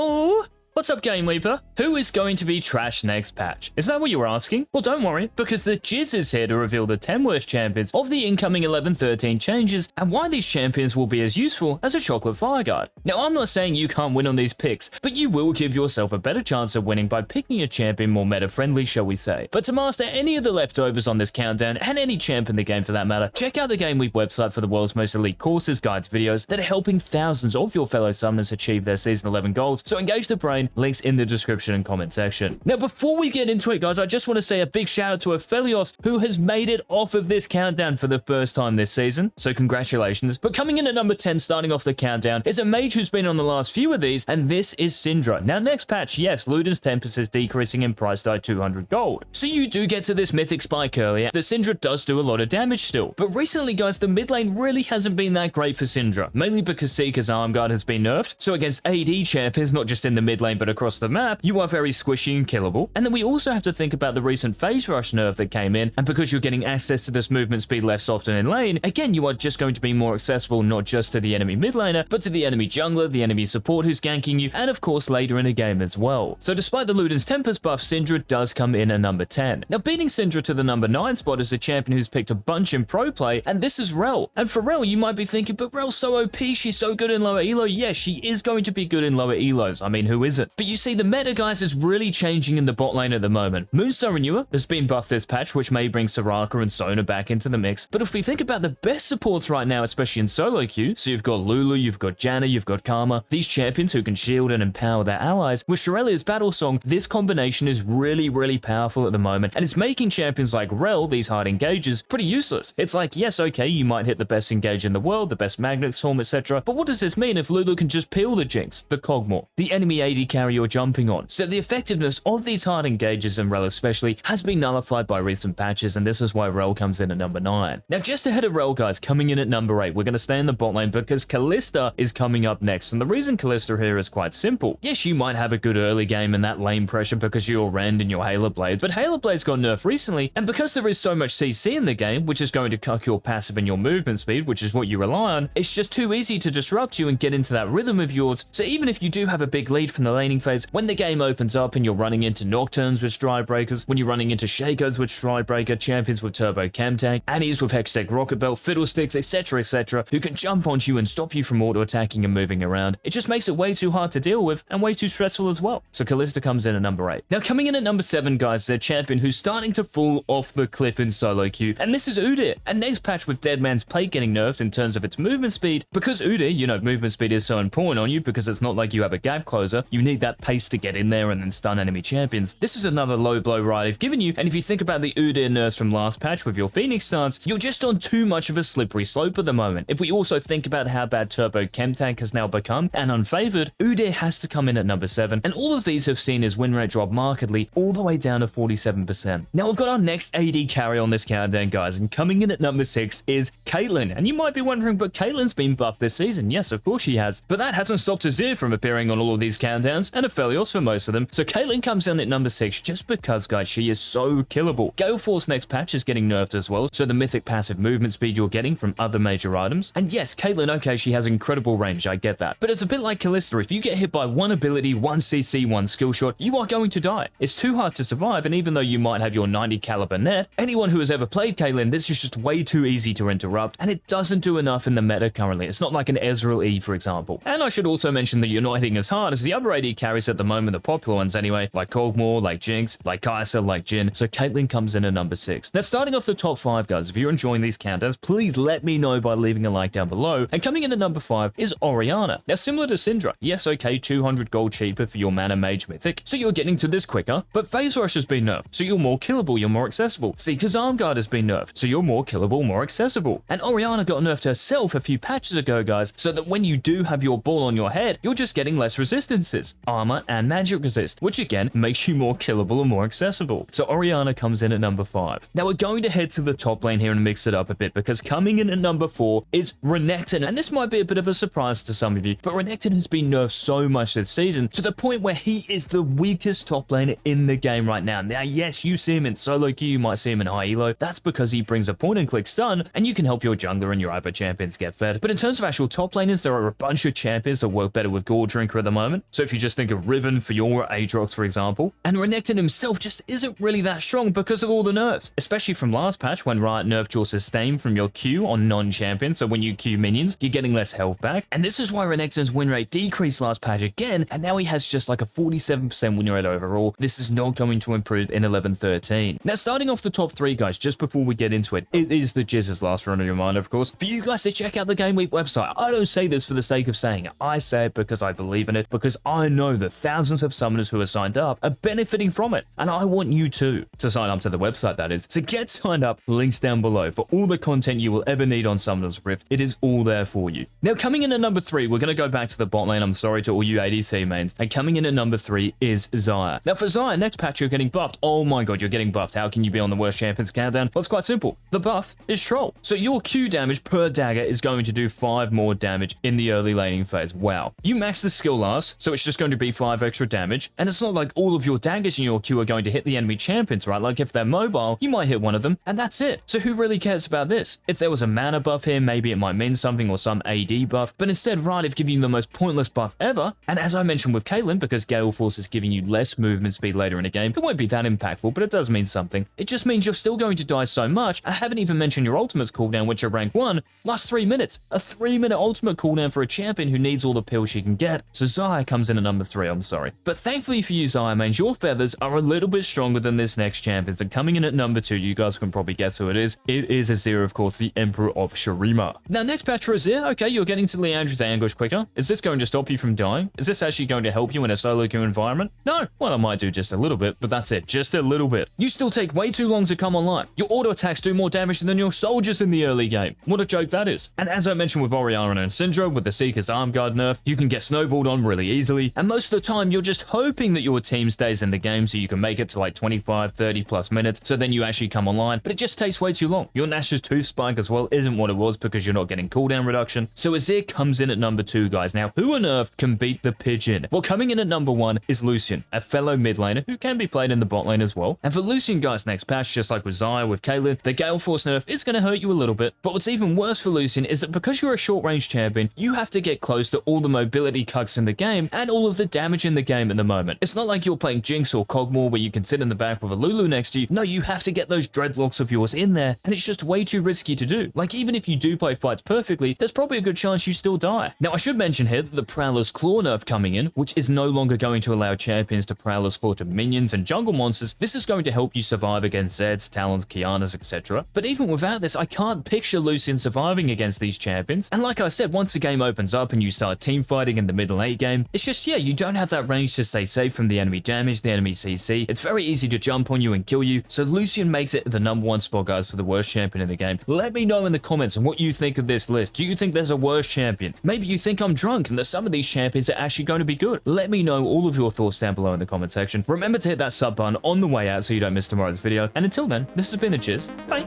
Oh, what's up, GameLeaper? Who is going to be trash next patch? Is that what you were asking? Well, don't worry, because the Jizz is here to reveal the 10 worst champions of the incoming 11-13 changes and why these champions will be as useful as a chocolate fire guard. Now, I'm not saying you can't win on these picks, but you will give yourself a better chance of winning by picking a champion more meta-friendly, shall we say. But to master any of the leftovers on this countdown, and any champ in the game for that matter, check out the GameLeap website for the world's most elite courses, guides, videos that are helping thousands of your fellow summoners achieve their Season 11 goals, so engage the brain, links in the description and comment section. Now, before we get into it, guys, I just want to say a big shout out to Aphelios, who has made it off of this countdown for the first time this season, so congratulations. But coming in at number 10, starting off the countdown, is a mage who's been on the last few of these, and this is Syndra. Now, next patch, yes, Luden's Tempest is decreasing in price by 200 gold. So you do get to this mythic spike earlier. The Syndra does do a lot of damage still. But recently, guys, the mid lane really hasn't been that great for Syndra, mainly because Seeker's arm guard has been nerfed. So against AD champions, not just in the mid lane, but across the map, you are very squishy and killable. And then we also have to think about the recent phase rush nerf that came in, and because you're getting access to this movement speed less often in lane, again, you are just going to be more accessible not just to the enemy mid laner, but to the enemy jungler, the enemy support who's ganking you, and of course later in the game as well. So despite the Luden's Tempest buff, Syndra does come in at number 10. Now, beating Syndra to the number 9 spot is a champion who's picked a bunch in pro play, and this is Rell. And for Rell, you might be thinking, but Rell's so OP, she's so good in lower elo. Yes, she is going to be good in lower elos. I mean, who isn't? But you see, the meta, guys, is really changing in the bot lane at the moment. Moonstone Renewer has been buffed this patch, which may bring Soraka and Sona back into the mix. But if we think about the best supports right now, especially in solo queue, so you've got Lulu, you've got Janna, you've got Karma, these champions who can shield and empower their allies, with Shirelia's battle song, this combination is really powerful at the moment, and it's making champions like Rell, these hard engagers, pretty useless. It's like, yes, okay, you might hit the best engage in the world, the best magnet storm, etc., but what does this mean if Lulu can just peel the Jinx, the Cogmore, the enemy AD carry you're jumping on? So the effectiveness of these hard engagers, and Rell especially, has been nullified by recent patches, and this is why Rell comes in at number 9. Now, just ahead of Rell, guys, coming in at number 8, we're going to stay in the bot lane because Kalista is coming up next, and the reason Kalista here is quite simple. Yes, you might have a good early game in that lane pressure because you're Rend and your Halo Blades, but Halo Blades got nerfed recently, and because there is so much CC in the game, which is going to cut your passive and your movement speed, which is what you rely on, it's just too easy to disrupt you and get into that rhythm of yours. So even if you do have a big lead from the laning phase, when the game opens up and you're running into Nocturnes with Stride Breakers, when you're running into Shakos with Stride Breaker, champions with Turbo Chem Tank, Annies with Hextech Rocket Belt, Fiddlesticks, etc., who can jump onto you and stop you from auto-attacking and moving around, it just makes it way too hard to deal with and way too stressful as well. So Kalista comes in at number 8. Now, coming in at number 7, guys, is a champion who's starting to fall off the cliff in solo queue, and this is Udyr. And next patch with Dead Man's Plate getting nerfed in terms of its movement speed, because Udyr, you know, movement speed is so important on you because it's not like you have a gap closer, you need that pace to get in there and then stun enemy champions. This is another low blow right I've given you, and if you think about the Udyr nerfs from last patch with your Phoenix stance, you're just on too much of a slippery slope at the moment. If we also think about how bad Turbo Chem Tank has now become, and unfavored, Udyr has to come in at number 7, and all of these have seen his win rate drop markedly all the way down to 47%. Now we've got our next AD carry on this countdown, guys, and coming in at number 6 is Caitlyn. And you might be wondering, but Caitlyn's been buffed this season. Yes, of course she has, but that hasn't stopped Azir from appearing on all of these countdowns, and Aphelios for most of them. So Caitlyn comes in at number 6 just because, guys, she is so killable. Gale Force next patch is getting nerfed as well, so the mythic passive movement speed you're getting from other major items. And yes, Caitlyn, okay, she has incredible range, I get that, but it's a bit like Kalista. If you get hit by one ability, one CC, one skill shot, you are going to die. It's too hard to survive, and even though you might have your 90 caliber net, anyone who has ever played Caitlyn, this is just way too easy to interrupt, and it doesn't do enough in the meta currently. It's not like an Ezreal E, for example. And I should also mention that you're not hitting as hard as the other AD carries at the moment, the popular ones anyway, like Cogmore, like Jinx, like Kai'Sa, like Jhin. So Caitlyn comes in at number 6. Now, starting off the top 5, guys, if you're enjoying these countdowns, please let me know by leaving a like down below. And coming in at number 5 is Orianna. Now, similar to Syndra, yes, okay, 200 gold cheaper for your mana mage mythic, so you're getting to this quicker, but phase rush has been nerfed, so you're more killable, you're more accessible. Seeker's arm guard has been nerfed, so you're more killable, more accessible. And Orianna got nerfed herself a few patches ago, guys, so that when you do have your ball on your head, you're just getting less resistances, armor and magic resist, which again makes you more killable and more accessible. So Orianna comes in at number 5. Now we're going to head to the top lane here and mix it up a bit, because coming in at number 4 is Renekton, and this might be a bit of a surprise to some of you, but Renekton has been nerfed so much this season to the point where he is the weakest top laner in the game right now. Now, yes, you see him in solo queue, you might see him in high elo. That's because he brings a point and click stun, and you can help your jungler and your other champions get fed. But in terms of actual top laners, there are a bunch of champions that work better with Gore Drinker at the moment. So if you just think of Riven for your Aatrox, for example. And Renekton himself just isn't really that strong because of all the nerfs, especially from last patch when Riot nerfed your sustain from your Q on non-champions, so when you Q minions, you're getting less health back. And this is why Renekton's win rate decreased last patch again, and now he has just like a 47% win rate overall. This is not going to improve in 11-13. Now, starting off the top 3, guys, just before we get into it, it is the Jizz's last run on your mind, of course, for you guys to check out the GameLeap website. I don't say this for the sake of saying it. I say it because I believe in it, because I know that thousands of summoners who are signed up are benefiting from it, and I want you too to sign up to the website, that is. So get signed up, links down below for all the content you will ever need on Summoner's Rift. It is all there for you. Now, coming in at number 3, we're going to go back to the bot lane. I'm sorry to all you ADC mains. And coming in at number 3 is Xayah. Now, for Xayah, next patch you're getting buffed. Oh my god, you're getting buffed. How can you be on the worst champions countdown? Well, it's quite simple. The buff is Troll. So your Q damage per dagger is going to do 5 more damage in the early laning phase. Wow. You max the skill last, so it's just going to be 5 extra damage. And it's not like all of your daggers in your Q are going to hit the enemy champions, right? Like if they're mobile, you might hit one of them, and that's it. So who really cares about this? If there was a mana buff here, maybe it might mean something, or some AD buff, but instead Riot have given you the most pointless buff ever. And as I mentioned with Caitlyn, because Gale Force is giving you less movement speed later in a game, it won't be that impactful, but it does mean something. It just means you're still going to die so much. I haven't even mentioned your ultimates cooldown, which are rank 1, lasts 3 minutes. A 3-minute ultimate cooldown for a champion who needs all the pills she can get. So Xayah comes in at number 3, I'm sorry. But thankfully for you, Xayah mains, your feathers are a little bit stronger than this next champion. And coming in at number 2, you guys can probably guess who it is. It is Azir, of course, the Emperor of Shurima. Now, next patch for Azir, okay, you're getting to Leandra's ambush quicker. Is this going to stop you from dying? Is this actually going to help you in a solo queue environment? No. Well, it might do just a little bit, but that's it. Just a little bit. You still take way too long to come online. Your auto attacks do more damage than your soldiers in the early game. What a joke that is. And as I mentioned with Orianna and Syndra, with the Seeker's arm guard nerf, you can get snowballed on really easily. And most of the time, you're just hoping that your team stays in the game so you can make it to like 25, 30 plus minutes, so then you actually come online, but it just takes way too long. Your Nash's tooth spike as well isn't what it was because you're not getting cooldown reduction. So Azir comes in at number 2, guys. Now, who on earth can beat the pigeon? Well, coming in at number 1 is Lucian, a fellow mid laner who can be played in the bot lane as well. And for Lucian, guys, next patch, just like with Xayah, with Caitlyn, the Gale Force nerf is going to hurt you a little bit. But what's even worse for Lucian is that because you're a short range champion, you have to get close to all the mobility cucks in the game and all of the damage in the game at the moment. It's not like you're playing Jinx or Cogmore where you can sit in the back with a Lulu next to you. No, you have to get those dreadlocks of yours in there, and it's just way too risky to do. Like, even if you do play fights perfectly, there's probably a good chance you still die. Now, I should mention here that the Prowler's Claw nerf coming in, which is no longer going to allow champions to Prowler's Claw to minions and jungle monsters. This is going to help you survive against Zeds, Talons, Kianas, etc. But even without this, I can't picture Lucian surviving against these champions. And like I said, once the game opens up and you start team fighting in the middle late game, it's just, yeah, you don't have that range to stay safe from the enemy damage, the enemy CC. It's very easy to jump on you and kill you. So Lucian makes it the number 1 spot, guys, for the worst champion in the game. Let me know in the comments on what you think of this list. Do you think there's a worse champion? Maybe you think I'm drunk and that some of these champions are actually going to be good. Let me know all of your thoughts down below in the comment section. Remember to hit that sub button on the way out so you don't miss tomorrow's video. And until then, this has been the Jizz. Bye.